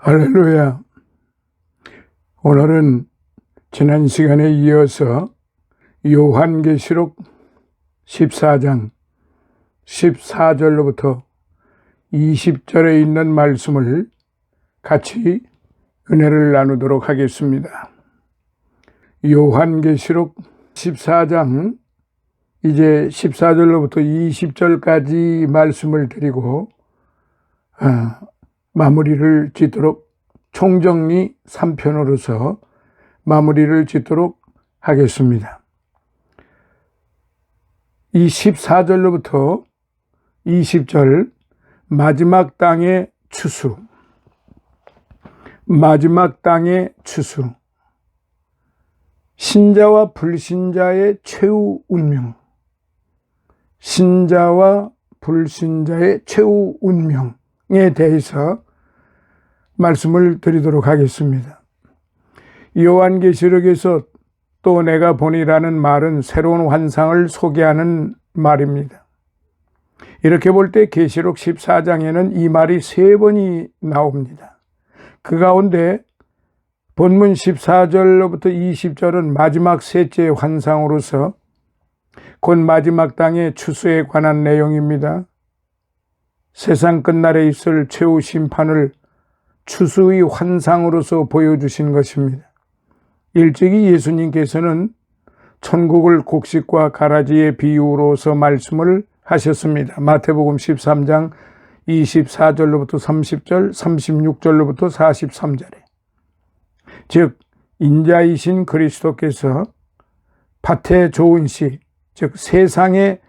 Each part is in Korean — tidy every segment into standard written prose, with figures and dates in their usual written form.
할렐루야. 오늘은 지난 시간에 이어서 요한계시록 14장 14절로부터 20절에 있는 말씀을 같이 은혜를 나누도록 하겠습니다. 요한계시록 14장 이제 14절로부터 20절까지 말씀을 드리고 마무리를 짓도록 총정리 3편으로서 마무리를 짓도록 하겠습니다. 이 14절로부터 20절 마지막 땅의 추수, 마지막 땅의 추수, 신자와 불신자의 최후 운명, 신자와 불신자의 최후 운명에 대해서 말씀을 드리도록 하겠습니다. 요한계시록에서 또 내가 보니라는 말은 새로운 환상을 소개하는 말입니다. 이렇게 볼 때 계시록 14장에는 이 말이 3번이 나옵니다. 그 가운데 본문 14절로부터 20절은 마지막 셋째 환상으로서 곧 마지막 땅의 추수에 관한 내용입니다. 세상 끝날에 있을 최후 심판을 추수의 환상으로서 보여주신 것입니다. 일찍이 예수님께서는 천국을 곡식과 가라지의 비유로서 말씀을 하셨습니다. 마태복음 13장 24절로부터 30절, 36절로부터 43절에 즉 인자이신 그리스도께서 밭에 좋은 씨, 즉 세상에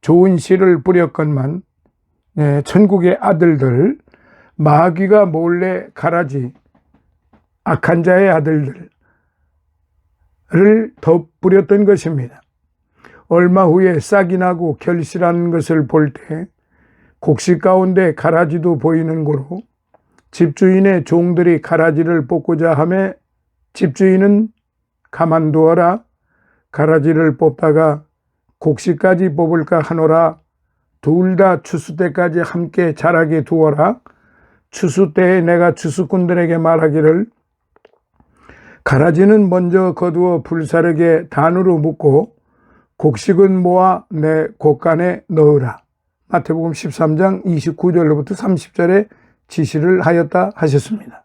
좋은 씨를 뿌렸건만 천국의 아들들, 마귀가 몰래 가라지, 악한 자의 아들들을 더 뿌렸던 것입니다. 얼마 후에 싹이 나고 결실하는 것을 볼 때 곡식 가운데 가라지도 보이는 고로 집주인의 종들이 가라지를 뽑고자 하매 집주인은 가만두어라, 가라지를 뽑다가 곡식까지 뽑을까 하노라, 둘 다 추수 때까지 함께 자라게 두어라. 추수 때에 내가 추수꾼들에게 말하기를 가라지는 먼저 거두어 불사르게 단으로 묶고 곡식은 모아 내 곡간에 넣으라. 마태복음 13장 29절로부터 30절에 지시를 하였다 하셨습니다.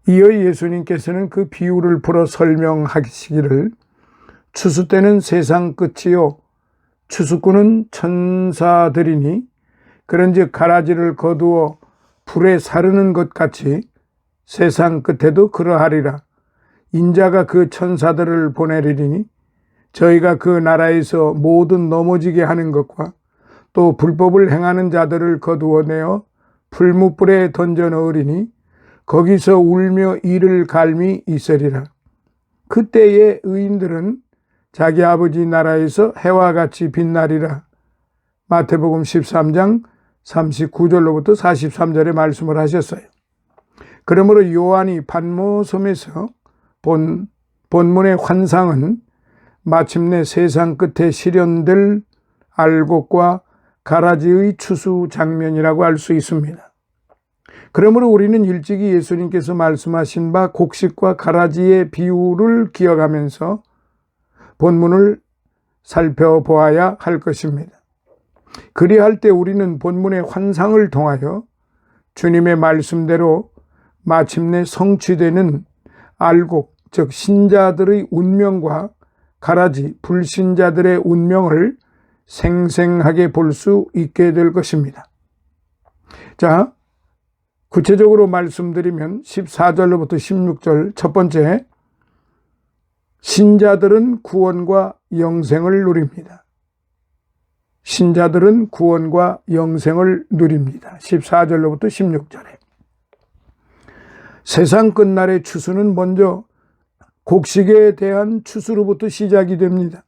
이어 예수님께서는 그 비유를 풀어 설명하시기를 추수 때는 세상 끝이요 추수꾼은 천사들이니 그런즉 가라지를 거두어 불에 사르는 것 같이 세상 끝에도 그러하리라. 인자가 그 천사들을 보내리니 저희가 그 나라에서 모든 넘어지게 하는 것과 또 불법을 행하는 자들을 거두어내어 풀무불에 던져 넣으리니 거기서 울며 이를 갈미 있으리라. 그때의 의인들은 자기 아버지 나라에서 해와 같이 빛나리라. 마태복음 13장 39절로부터 43절에 말씀을 하셨어요. 그러므로 요한이 patmos섬에서 본 본문의 환상은 마침내 세상 끝에 실현될 알곡과 가라지의 추수 장면이라고 할 수 있습니다. 그러므로 우리는 일찍이 예수님께서 말씀하신 바 곡식과 가라지의 비유를 기억하면서 본문을 살펴보아야 할 것입니다. 그리할 때 우리는 본문의 환상을 통하여 주님의 말씀대로 마침내 성취되는 알곡, 즉 신자들의 운명과 가라지, 불신자들의 운명을 생생하게 볼 수 있게 될 것입니다. 자, 구체적으로 말씀드리면 14절로부터 16절 첫 번째, 신자들은 구원과 영생을 누립니다. 신자들은 구원과 영생을 누립니다. 14절로부터 16절에 세상 끝날의 추수는 먼저 곡식에 대한 추수로부터 시작이 됩니다.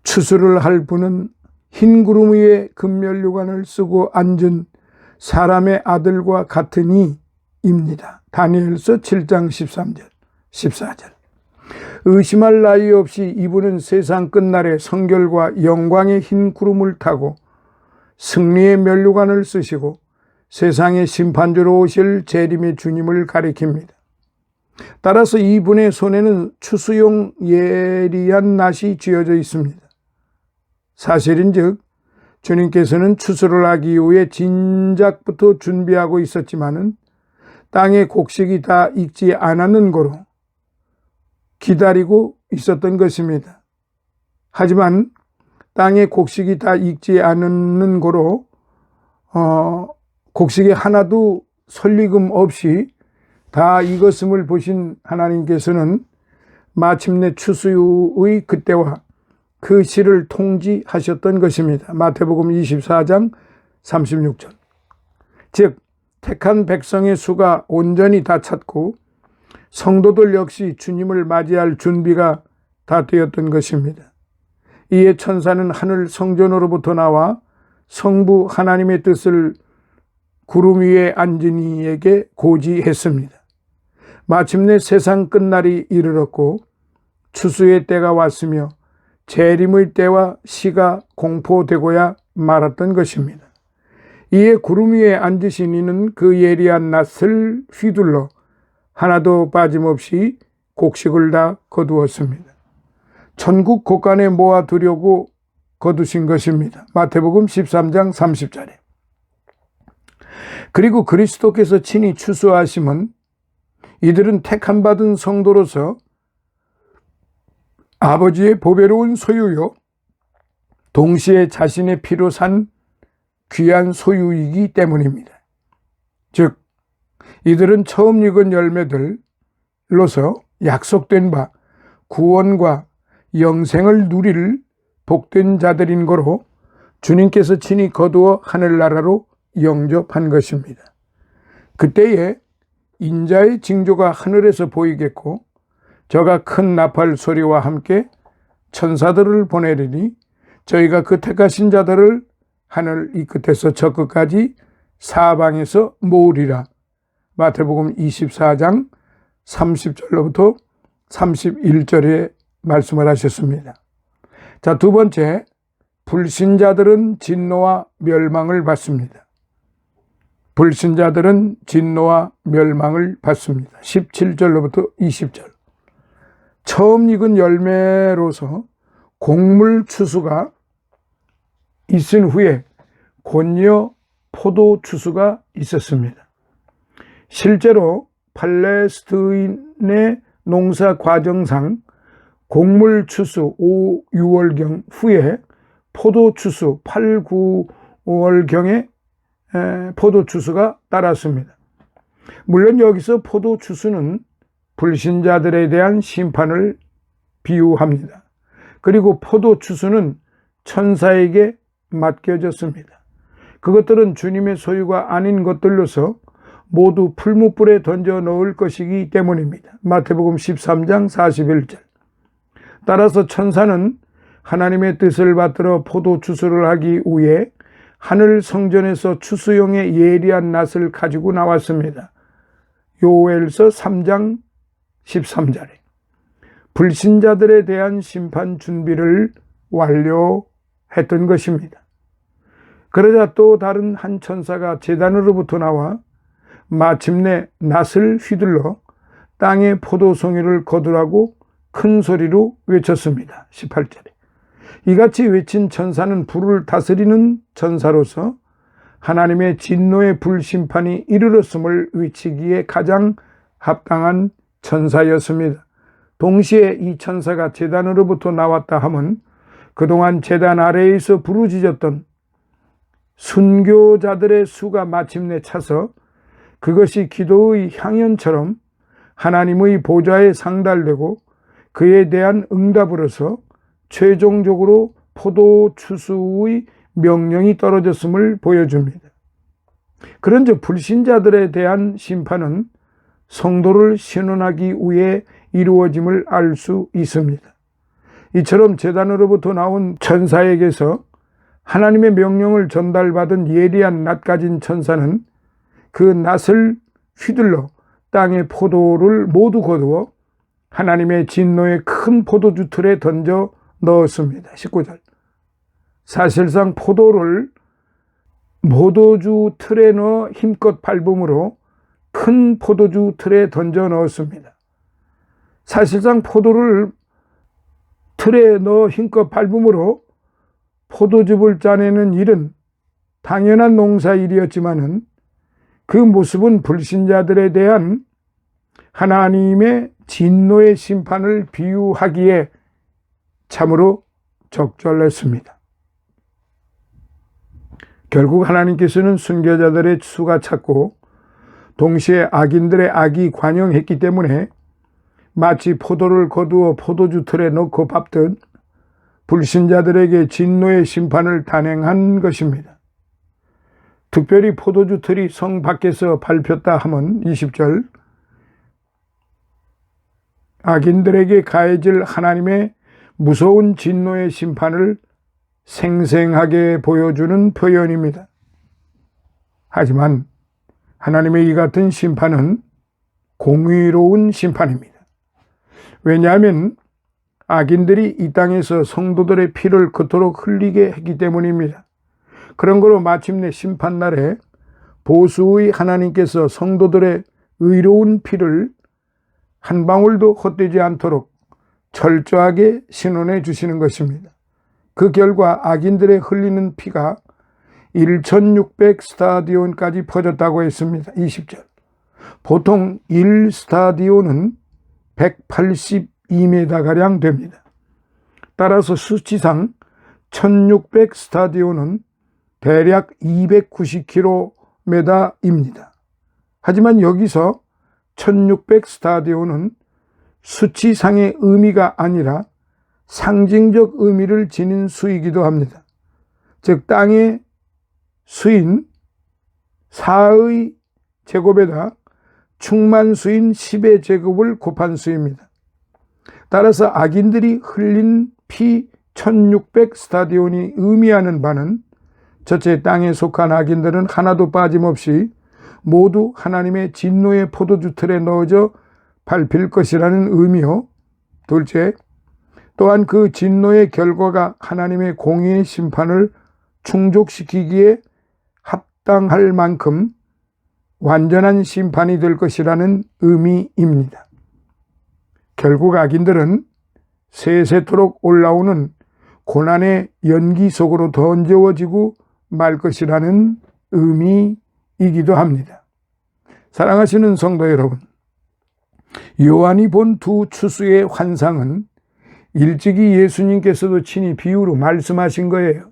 추수를 할 분은 흰 구름 위에 금면류관을 쓰고 앉은 사람의 아들과 같으니 입니다. 다니엘서 7장 13절, 14절. 의심할 나위 없이 이분은 세상 끝날에 성결과 영광의 흰 구름을 타고 승리의 면류관을 쓰시고 세상의 심판주로 오실 재림의 주님을 가리킵니다. 따라서 이분의 손에는 추수용 예리한 낫이 쥐어져 있습니다. 사실인즉 주님께서는 추수를 하기 위해 진작부터 준비하고 있었지만은 땅의 곡식이 다 익지 않았는 거로 기다리고 있었던 것입니다. 하지만 땅의 곡식이 다 익지 않는 거로 곡식이 하나도 설리금 없이 다 익었음을 보신 하나님께서는 마침내 추수의 그때와 그 시를 통지하셨던 것입니다. 마태복음 24장 36절. 즉 택한 백성의 수가 온전히 다 찼고 성도들 역시 주님을 맞이할 준비가 다 되었던 것입니다. 이에 천사는 하늘 성전으로부터 나와 성부 하나님의 뜻을 구름 위에 앉은 이에게 고지했습니다. 마침내 세상 끝날이 이르렀고 추수의 때가 왔으며 재림의 때와 시가 공포되고야 말았던 것입니다. 이에 구름 위에 앉으신 이는 그 예리한 낫을 휘둘러 하나도 빠짐없이 곡식을 다 거두었습니다. 천국 곳간에 모아두려고 거두신 것입니다. 마태복음 13장 30절에. 그리고 그리스도께서 친히 추수하심은 이들은 택함 받은 성도로서 아버지의 보배로운 소유요 동시에 자신의 피로 산 귀한 소유이기 때문입니다. 즉 이들은 처음 익은 열매들로서 약속된 바 구원과 영생을 누릴 복된 자들인 거로 주님께서 친히 거두어 하늘나라로 영접한 것입니다. 그때에 인자의 징조가 하늘에서 보이겠고 저가 큰 나팔 소리와 함께 천사들을 보내리니 저희가 그 택하신 자들을 하늘 이 끝에서 저 끝까지 사방에서 모으리라. 마태복음 24장 30절로부터 31절에 말씀을 하셨습니다. 자, 두 번째, 불신자들은 진노와 멸망을 받습니다. 불신자들은 진노와 멸망을 받습니다. 17절로부터 20절. 처음 익은 열매로서 곡물 추수가 있은 후에 곧이어 포도 추수가 있었습니다. 실제로 팔레스타인의 농사 과정상 곡물 추수 5, 6월경 후에 포도 추수 8, 9월경에 포도 추수가 따랐습니다. 물론 여기서 포도 추수는 불신자들에 대한 심판을 비유합니다. 그리고 포도 추수는 천사에게 맡겨졌습니다. 그것들은 주님의 소유가 아닌 것들로서 모두 풀무불에 던져 넣을 것이기 때문입니다. 마태복음 13장 41절. 따라서 천사는 하나님의 뜻을 받들어 포도 추수를 하기 위해 하늘 성전에서 추수용의 예리한 낫을 가지고 나왔습니다. 요엘서 3장 13절에 불신자들에 대한 심판 준비를 완료했던 것입니다. 그러자 또 다른 한 천사가 제단으로부터 나와 마침내 낫을 휘둘러 땅의 포도송이를 거두라고 큰 소리로 외쳤습니다. 18절에. 이같이 외친 천사는 불을 다스리는 천사로서 하나님의 진노의 불심판이 이르렀음을 외치기에 가장 합당한 천사였습니다. 동시에 이 천사가 제단으로부터 나왔다 함은 그동안 제단 아래에서 부르짖었던 순교자들의 수가 마침내 차서 그것이 기도의 향연처럼 하나님의 보좌에 상달되고 그에 대한 응답으로서 최종적으로 포도 추수의 명령이 떨어졌음을 보여줍니다. 그런즉 불신자들에 대한 심판은 성도를 신원하기 위해 이루어짐을 알 수 있습니다. 이처럼 제단으로부터 나온 천사에게서 하나님의 명령을 전달받은 예리한 낫 가진 천사는 그 낫을 휘둘러 땅의 포도를 모두 거두어 하나님의 진노의 큰 포도주 틀에 던져 넣었습니다. 19절. 사실상 포도를 포도주 틀에 넣어 힘껏 밟음으로 큰 포도주 틀에 던져 넣었습니다. 사실상 포도를 틀에 넣어 힘껏 밟음으로 포도즙을 짜내는 일은 당연한 농사일이었지만은 그 모습은 불신자들에 대한 하나님의 진노의 심판을 비유하기에 참으로 적절했습니다. 결국 하나님께서는 순교자들의 수가 찼고 동시에 악인들의 악이 관영했기 때문에 마치 포도를 거두어 포도주 틀에 넣고 밟듯 불신자들에게 진노의 심판을 단행한 것입니다. 특별히 포도주 틀이 성 밖에서 밟혔다 하면 20절 악인들에게 가해질 하나님의 무서운 진노의 심판을 생생하게 보여주는 표현입니다. 하지만 하나님의 이 같은 심판은 공의로운 심판입니다. 왜냐하면 악인들이 이 땅에서 성도들의 피를 그토록 흘리게 했기 때문입니다. 그런 거로 마침내 심판날에 보수의 하나님께서 성도들의 의로운 피를 한 방울도 헛되지 않도록 철저하게 신원해 주시는 것입니다. 그 결과 악인들의 흘리는 피가 1600 스타디온까지 퍼졌다고 했습니다. 20절. 보통 1스타디온은 182m가량 됩니다. 따라서 수치상 1600 스타디온은 대략 290km입니다. 하지만 여기서 1600 스타디온은 수치상의 의미가 아니라 상징적 의미를 지닌 수이기도 합니다. 즉 땅의 수인 4의 제곱에다 충만수인 10의 제곱을 곱한 수입니다. 따라서 악인들이 흘린 피 1600 스타디온이 의미하는 바는 첫째, 땅에 속한 악인들은 하나도 빠짐없이 모두 하나님의 진노의 포도주 틀에 넣어져 밟힐 것이라는 의미요. 둘째, 또한 그 진노의 결과가 하나님의 공의의 심판을 충족시키기에 합당할 만큼 완전한 심판이 될 것이라는 의미입니다. 결국 악인들은 세세토록 올라오는 고난의 연기 속으로 던져지고 말 것이라는 의미이기도 합니다. 사랑하시는 성도 여러분, 요한이 본 두 추수의 환상은 일찍이 예수님께서도 친히 비유로 말씀하신 거예요.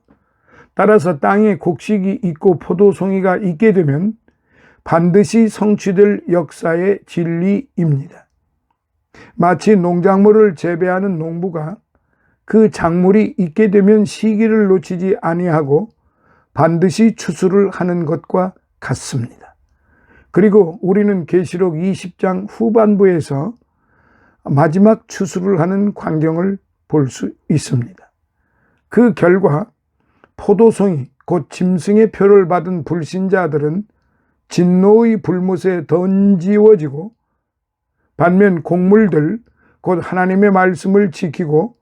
따라서 땅에 곡식이 있고 포도송이가 있게 되면 반드시 성취될 역사의 진리입니다. 마치 농작물을 재배하는 농부가 그 작물이 있게 되면 시기를 놓치지 아니하고 반드시 추수를 하는 것과 같습니다. 그리고 우리는 계시록 20장 후반부에서 마지막 추수를 하는 광경을 볼 수 있습니다. 그 결과 포도송이 곧 짐승의 표를 받은 불신자들은 진노의 불못에 던지워지고 반면 곡물들 곧 하나님의 말씀을 지키고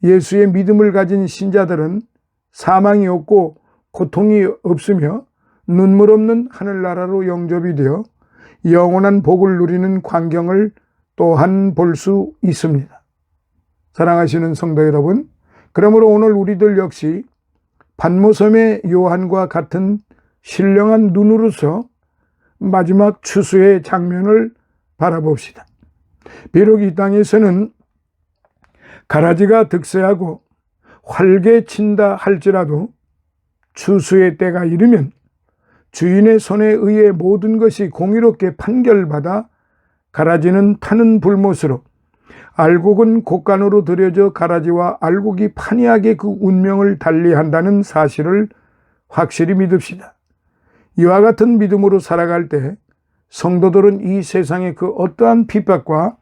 예수의 믿음을 가진 신자들은 사망이 없고 고통이 없으며 눈물 없는 하늘나라로 영접이 되어 영원한 복을 누리는 광경을 또한 볼 수 있습니다. 사랑하시는 성도 여러분, 그러므로 오늘 우리들 역시 반모섬의 요한과 같은 신령한 눈으로서 마지막 추수의 장면을 바라봅시다. 비록 이 땅에서는 가라지가 득세하고 활개친다 할지라도 추수의 때가 이르면 주인의 손에 의해 모든 것이 공의롭게 판결받아 가라지는 타는 불못으로 알곡은 곡간으로 들여져 가라지와 알곡이 판이하게 그 운명을 달리한다는 사실을 확실히 믿읍시다. 이와 같은 믿음으로 살아갈 때 성도들은 이 세상의 그 어떠한 핍박과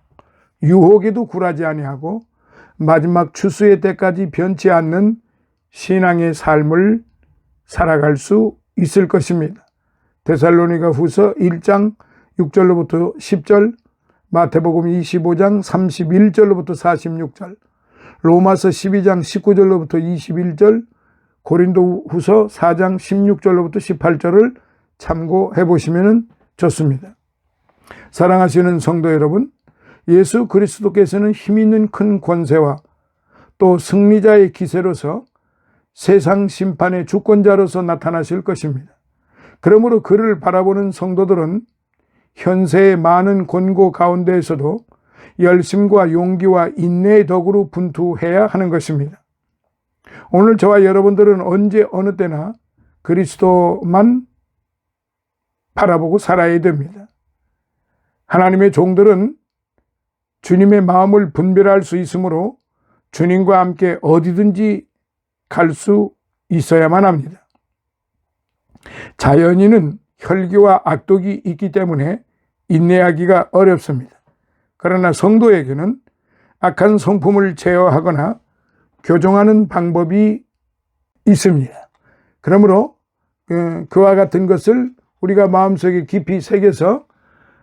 유혹에도 굴하지 아니하고 마지막 추수의 때까지 변치 않는 신앙의 삶을 살아갈 수 있을 것입니다. 데살로니가 후서 1장 6절로부터 10절, 마태복음 25장 31절로부터 46절, 로마서 12장 19절로부터 21절, 고린도후서 4장 16절로부터 18절을 참고해 보시면 좋습니다. 사랑하시는 성도 여러분, 예수 그리스도께서는 힘있는 큰 권세와 또 승리자의 기세로서 세상 심판의 주권자로서 나타나실 것입니다. 그러므로 그를 바라보는 성도들은 현세의 많은 권고 가운데에서도 열심과 용기와 인내의 덕으로 분투해야 하는 것입니다. 오늘 저와 여러분들은 언제 어느 때나 그리스도만 바라보고 살아야 됩니다. 하나님의 종들은 주님의 마음을 분별할 수 있으므로 주님과 함께 어디든지 갈 수 있어야만 합니다. 자연인은 혈기와 악독이 있기 때문에 인내하기가 어렵습니다. 그러나 성도에게는 악한 성품을 제어하거나 교정하는 방법이 있습니다. 그러므로 그와 같은 것을 우리가 마음속에 깊이 새겨서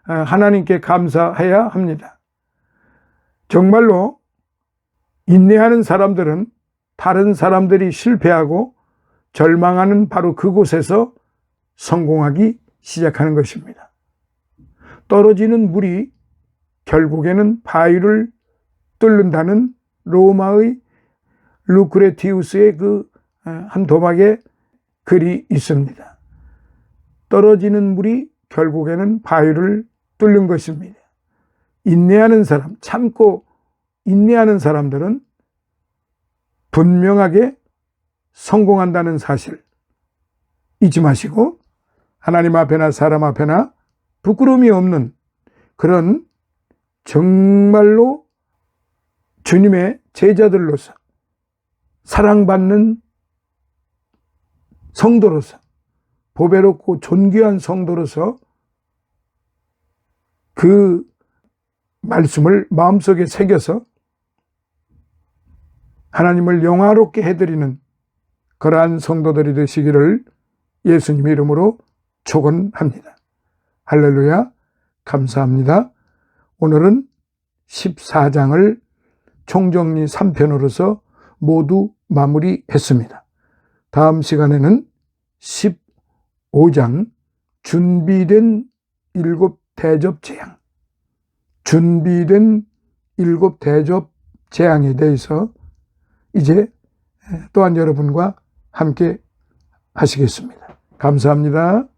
하나님께 감사해야 합니다. 정말로 인내하는 사람들은 다른 사람들이 실패하고 절망하는 바로 그곳에서 성공하기 시작하는 것입니다. 떨어지는 물이 결국에는 바위를 뚫는다는 로마의 루크레티우스의 그 한 도박의 글이 있습니다. 떨어지는 물이 결국에는 바위를 뚫는 것입니다. 인내하는 사람, 참고 인내하는 사람들은 분명하게 성공한다는 사실 잊지 마시고 하나님 앞에나 사람 앞에나 부끄러움이 없는 그런 정말로 주님의 제자들로서 사랑받는 성도로서 보배롭고 존귀한 성도로서 그 말씀을 마음속에 새겨서 하나님을 영화롭게 해드리는 그러한 성도들이 되시기를 예수님 이름으로 축원합니다. 할렐루야, 감사합니다. 오늘은 14장을 총정리 3편으로서 모두 마무리했습니다. 다음 시간에는 15장 준비된 7 대접 재앙, 준비된 7 대접 재앙에 대해서 이제 또한 여러분과 함께 하시겠습니다. 감사합니다.